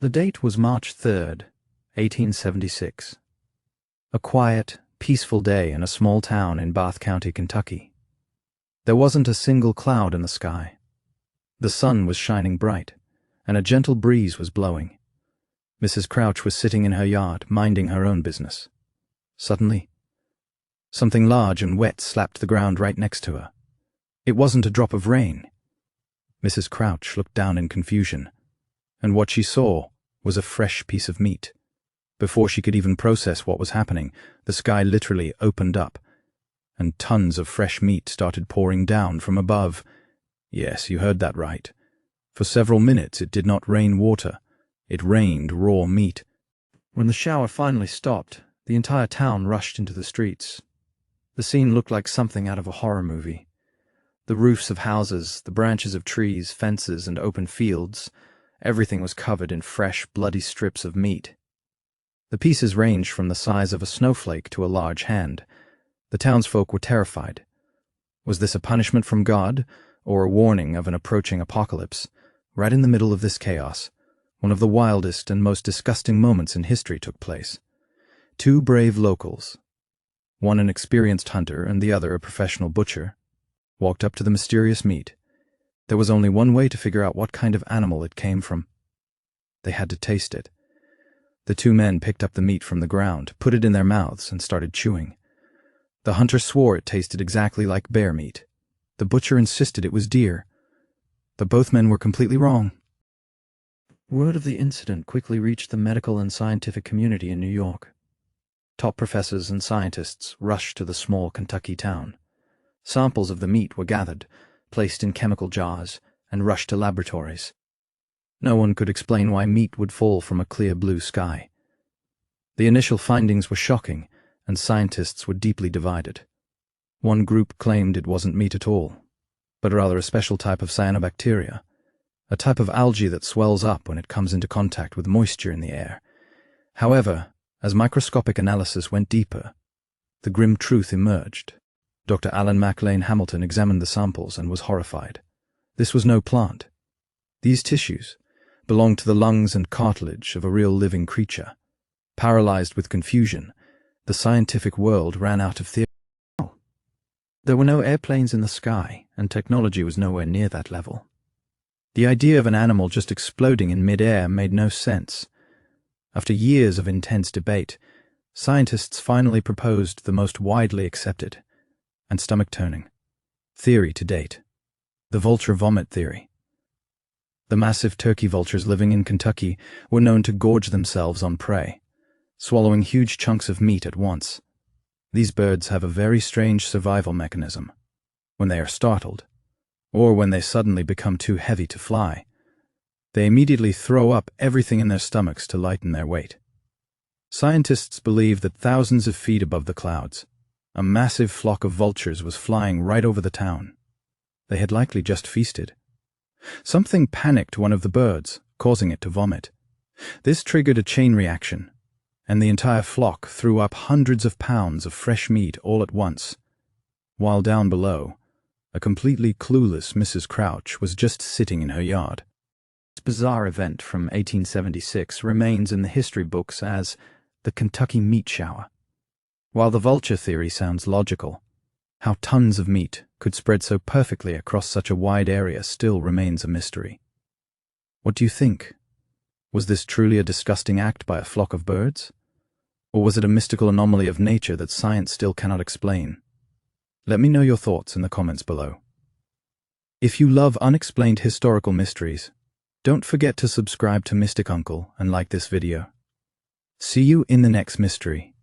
The date was March 3rd, 1876. A quiet, peaceful day in a small town in Bath County, Kentucky. There wasn't a single cloud in the sky. The sun was shining bright, and a gentle breeze was blowing. Mrs. Crouch was sitting in her yard, minding her own business. Suddenly, something large and wet slapped the ground right next to her. It wasn't a drop of rain. Mrs. Crouch looked down in confusion, and what she saw was a fresh piece of meat. Before she could even process what was happening, the sky literally opened up, and tons of fresh meat started pouring down from above. Yes, you heard that right. For several minutes it did not rain water. It rained raw meat. When the shower finally stopped, the entire town rushed into the streets. The scene looked like something out of a horror movie. The roofs of houses, the branches of trees, fences, and open fields, everything was covered in fresh, bloody strips of meat. The pieces ranged from the size of a snowflake to a large hand. The townsfolk were terrified. Was this a punishment from God, or a warning of an approaching apocalypse? Right in the middle of this chaos, one of the wildest and most disgusting moments in history took place. Two brave locals, one an experienced hunter and the other a professional butcher, walked up to the mysterious meat. There was only one way to figure out what kind of animal it came from. They had to taste it. The two men picked up the meat from the ground, put it in their mouths, and started chewing. The hunter swore it tasted exactly like bear meat. The butcher insisted it was deer. But both men were completely wrong. Word of the incident quickly reached the medical and scientific community in New York. Top professors and scientists rushed to the small Kentucky town. Samples of the meat were gathered, placed in chemical jars, and rushed to laboratories. No one could explain why meat would fall from a clear blue sky. The initial findings were shocking, and scientists were deeply divided. One group claimed it wasn't meat at all, but rather a special type of cyanobacteria, a type of algae that swells up when it comes into contact with moisture in the air. However, as microscopic analysis went deeper, the grim truth emerged. Dr. Alan MacLean Hamilton examined the samples and was horrified. This was no plant. These tissues belonged to the lungs and cartilage of a real living creature. Paralyzed with confusion, the scientific world ran out of theory. There were no airplanes in the sky, and technology was nowhere near that level. The idea of an animal just exploding in mid-air made no sense. After years of intense debate, scientists finally proposed the most widely accepted and stomach-turning theory to date: the vulture vomit theory. The massive turkey vultures living in Kentucky were known to gorge themselves on prey, swallowing huge chunks of meat at once. These birds have a very strange survival mechanism. When they are startled, or when they suddenly become too heavy to fly, they immediately throw up everything in their stomachs to lighten their weight. Scientists believe that thousands of feet above the clouds, a massive flock of vultures was flying right over the town. They had likely just feasted. Something panicked one of the birds, causing it to vomit. This triggered a chain reaction, and the entire flock threw up hundreds of pounds of fresh meat all at once, while down below, a completely clueless Mrs. Crouch was just sitting in her yard. This bizarre event from 1876 remains in the history books as the Kentucky meat shower. While the vulture theory sounds logical, how tons of meat could spread so perfectly across such a wide area still remains a mystery. What do you think? Was this truly a disgusting act by a flock of birds? Or was it a mystical anomaly of nature that science still cannot explain? Let me know your thoughts in the comments below. If you love unexplained historical mysteries, don't forget to subscribe to Mystic Uncle and like this video. See you in the next mystery.